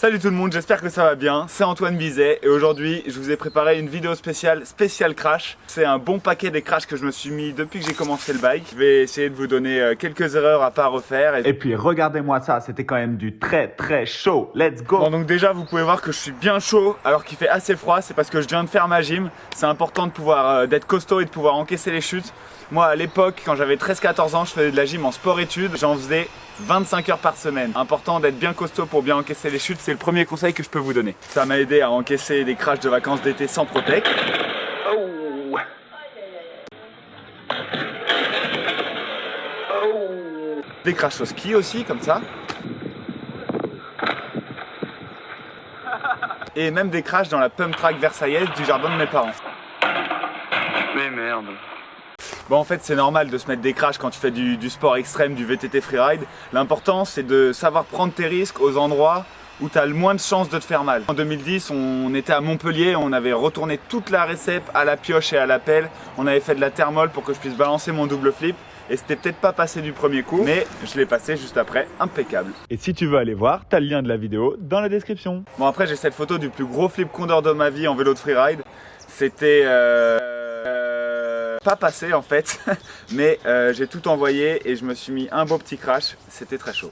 Salut tout le monde, j'espère que ça va bien, c'est Antoine Bizet et aujourd'hui je vous ai préparé une vidéo spéciale crash. C'est un bon paquet des crashs que je me suis mis depuis que j'ai commencé le bike. Je vais essayer de vous donner quelques erreurs à pas refaire. Et puis regardez-moi ça, c'était quand même du très chaud, let's go. Bon, donc déjà vous pouvez voir que je suis bien chaud alors qu'il fait assez froid, c'est parce que je viens de faire ma gym. C'est important de pouvoir d'être costaud et de pouvoir encaisser les chutes. Moi à l'époque, quand j'avais 13-14 ans, je faisais de la gym en sport-études, j'en faisais 25 heures par semaine. Important d'être bien costaud pour bien encaisser les chutes, c'est le premier conseil que je peux vous donner. Ça m'a aidé à encaisser des crashs de vacances d'été sans protect. Oh. Oh. Des crashs au ski aussi, comme ça. Et même des crashs dans la pump track versaillaise du jardin de mes parents. Mais merde. Bon, en fait c'est normal de se mettre des crashs quand tu fais du sport extrême, du VTT freeride. L'important c'est de savoir prendre tes risques aux endroits où tu as le moins de chances de te faire mal. En 2010 on était à Montpellier, on avait retourné toute la récep à la pioche et à la pelle. On avait fait de la thermole pour que je puisse balancer mon double flip. Et c'était peut-être pas passé du premier coup, mais je l'ai passé juste après, impeccable. Et si tu veux aller voir, t'as le lien de la vidéo dans la description. Bon, après j'ai cette photo du plus gros flip condor de ma vie en vélo de freeride. C'était pas passé en fait, mais j'ai tout envoyé et je me suis mis un beau petit crash, c'était très chaud.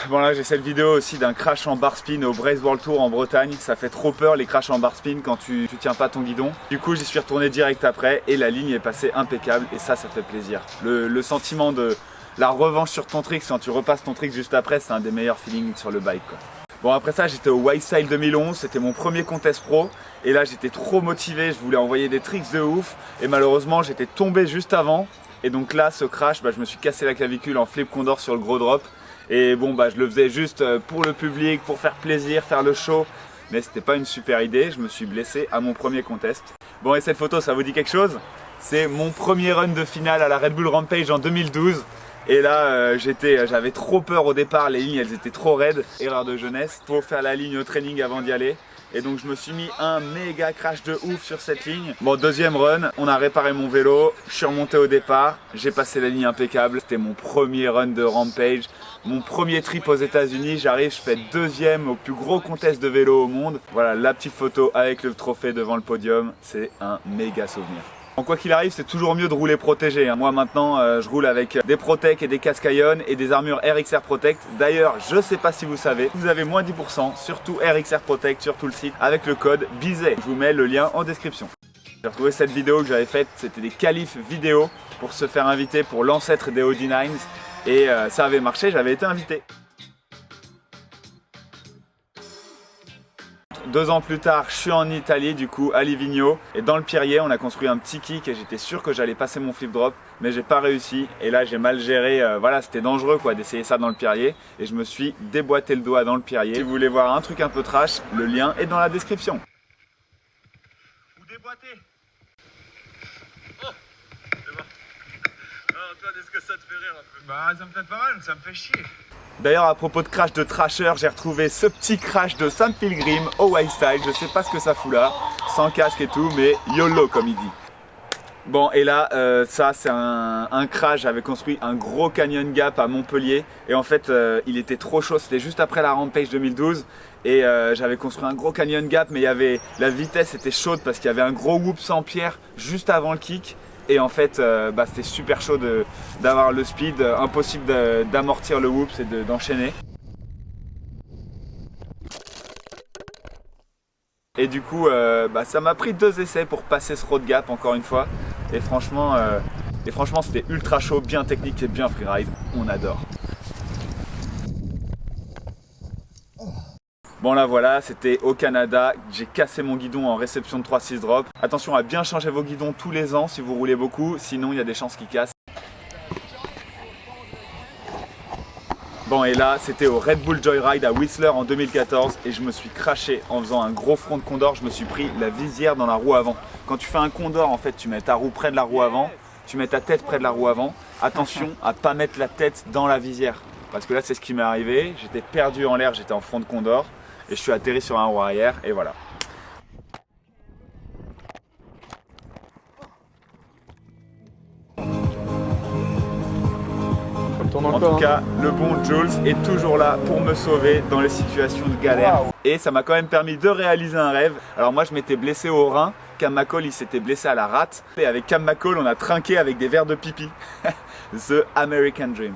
Bon là j'ai cette vidéo aussi d'un crash en bar spin au Brace World Tour en Bretagne. Ça fait trop peur les crashs en bar spin quand tu tiens pas ton guidon. Du coup j'y suis retourné direct après et la ligne est passée impeccable et ça fait plaisir. Le sentiment de la revanche sur ton trick quand tu repasses ton trick juste après, c'est un des meilleurs feelings sur le bike quoi. Bon après ça j'étais au Wild Style 2011, c'était mon premier contest pro et là j'étais trop motivé, je voulais envoyer des tricks de ouf et malheureusement j'étais tombé juste avant et donc là ce crash, je me suis cassé la clavicule en flip condor sur le gros drop. Et bon je le faisais juste pour le public, pour faire plaisir, faire le show. Mais c'était pas une super idée, je me suis blessé à mon premier contest. Bon et cette photo ça vous dit quelque chose? C'est mon premier run de finale à la Red Bull Rampage en 2012. Et là j'avais trop peur au départ, les lignes elles étaient trop raides. Erreur de jeunesse, faut faire la ligne au training avant d'y aller. Et donc je me suis mis un méga crash de ouf sur cette ligne. Bon deuxième run, on a réparé mon vélo, je suis remonté au départ, j'ai passé la ligne impeccable. C'était mon premier run de Rampage, mon premier trip aux États-Unis. J'arrive, je fais deuxième au plus gros contest de vélo au monde. Voilà la petite photo avec le trophée devant le podium, c'est un méga souvenir. Bon, quoi qu'il arrive, c'est toujours mieux de rouler protégé. Moi maintenant, je roule avec des Protec et des casques Ion et des armures RXR Protect. D'ailleurs, je sais pas si vous savez, vous avez moins 10%, surtout RXR Protect sur tout le site, avec le code BIZET. Je vous mets le lien en description. J'ai retrouvé cette vidéo que j'avais faite, c'était des qualifs vidéo pour se faire inviter pour l'ancêtre des OD9s. Et ça avait marché, j'avais été invité. 2 ans plus tard, je suis en Italie du coup à Livigno et dans le Pyrier on a construit un petit kick et j'étais sûr que j'allais passer mon flip drop mais j'ai pas réussi et là j'ai mal géré, voilà c'était dangereux quoi d'essayer ça dans le Pyrier et je me suis déboîté le doigt dans le Pyrier. Si vous voulez voir un truc un peu trash, le lien est dans la description. Ou déboîté. Oh, c'est bon. Alors Antoine, est-ce que ça te fait rire un peu? Bah ça me fait pas mal, mais ça me fait chier. D'ailleurs à propos de crash de trasher, j'ai retrouvé ce petit crash de Sam Pilgrim au Wild Style. Je sais pas ce que ça fout là, sans casque et tout, mais YOLO comme il dit. Bon et là ça c'est un crash, j'avais construit un gros canyon gap à Montpellier et en fait il était trop chaud, c'était juste après la Rampage 2012 et j'avais construit un gros canyon gap mais la vitesse était chaude parce qu'il y avait un gros whoop sans pierre juste avant le kick. Et en fait, c'était super chaud d'avoir le speed, impossible d'amortir le whoop et d'enchaîner. Et du coup, ça m'a pris 2 essais pour passer ce road gap encore une fois. Et franchement c'était ultra chaud, bien technique et bien freeride. On adore. Bon là voilà, c'était au Canada, j'ai cassé mon guidon en réception de 3-6 drop. Attention à bien changer vos guidons tous les ans si vous roulez beaucoup, sinon il y a des chances qu'ils cassent. Bon et là c'était au Red Bull Joyride à Whistler en 2014 et je me suis crashé en faisant un gros front de condor, je me suis pris la visière dans la roue avant. Quand tu fais un condor en fait tu mets ta roue près de la roue avant, tu mets ta tête près de la roue avant. Attention à pas mettre la tête dans la visière parce que là c'est ce qui m'est arrivé, j'étais perdu en l'air, j'étais en front de condor. Et je suis atterri sur un roue arrière et voilà. En tout cas, le bon Jules est toujours là pour me sauver dans les situations de galère. Et ça m'a quand même permis de réaliser un rêve. Alors moi, je m'étais blessé au rein. Cam McCall, il s'était blessé à la rate. Et avec Cam McCall, on a trinqué avec des verres de pipi. The American Dream.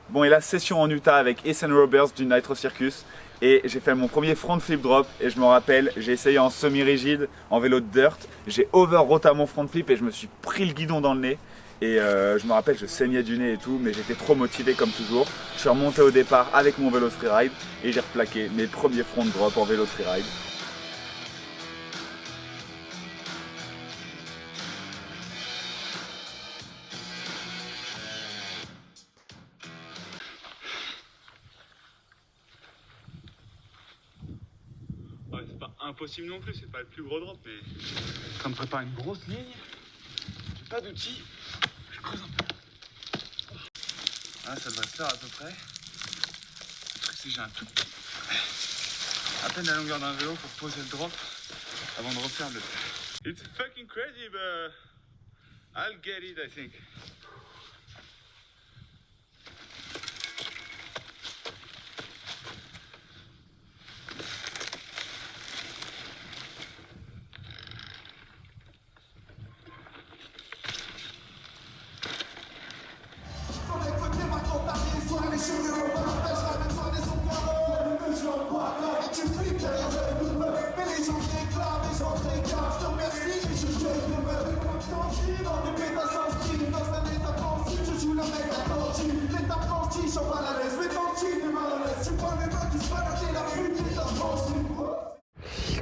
Bon, et la session en Utah avec Ethan Roberts du Nitro Circus. Et j'ai fait mon premier front flip drop. Et je me rappelle, j'ai essayé en semi-rigide, en vélo de dirt. J'ai overroté à mon front flip et je me suis pris le guidon dans le nez. Et je me rappelle, je saignais du nez et tout, mais j'étais trop motivé comme toujours. Je suis remonté au départ avec mon vélo freeride et j'ai replaqué mes premiers front drop en vélo freeride. Ouais, c'est pas impossible non plus, c'est pas le plus gros drop, mais ça me prépare une grosse ligne. J'ai pas d'outils. Je creuse un peu. Ah, ça devrait se faire à peu près. Le truc, c'est que j'ai un tout. À peine la longueur d'un vélo pour poser le drop avant de refaire le. It's fucking crazy, but I'll get it, I think.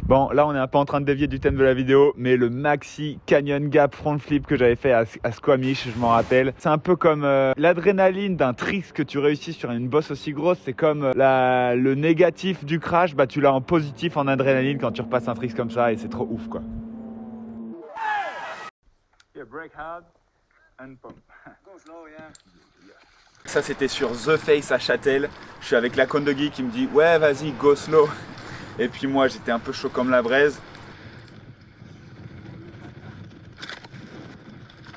Bon, là on est un peu en train de dévier du thème de la vidéo, mais le maxi canyon gap front flip que j'avais fait à Squamish, je m'en rappelle. C'est un peu comme l'adrénaline d'un trick que tu réussis sur une bosse aussi grosse. C'est comme le négatif du crash, bah tu l'as en positif en adrénaline quand tu repasses un trick comme ça et c'est trop ouf quoi. Yeah, break hard and pump. Go slow, yeah. Ça c'était sur The Face à Châtel. Je suis avec la Kondogui qui me dit ouais vas-y go slow. Et puis moi j'étais un peu chaud comme la braise.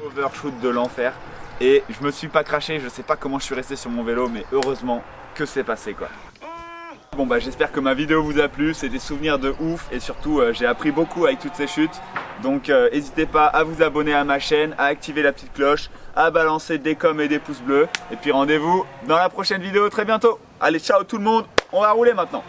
Overshoot de l'enfer. Et je me suis pas craché, je sais pas comment je suis resté sur mon vélo, mais heureusement que c'est passé quoi. Bon bah j'espère que ma vidéo vous a plu, c'est des souvenirs de ouf et surtout j'ai appris beaucoup avec toutes ces chutes. Donc n'hésitez pas à vous abonner à ma chaîne, à activer la petite cloche, à balancer des coms et des pouces bleus. Et puis rendez-vous dans la prochaine vidéo très bientôt. Allez ciao tout le monde, on va rouler maintenant.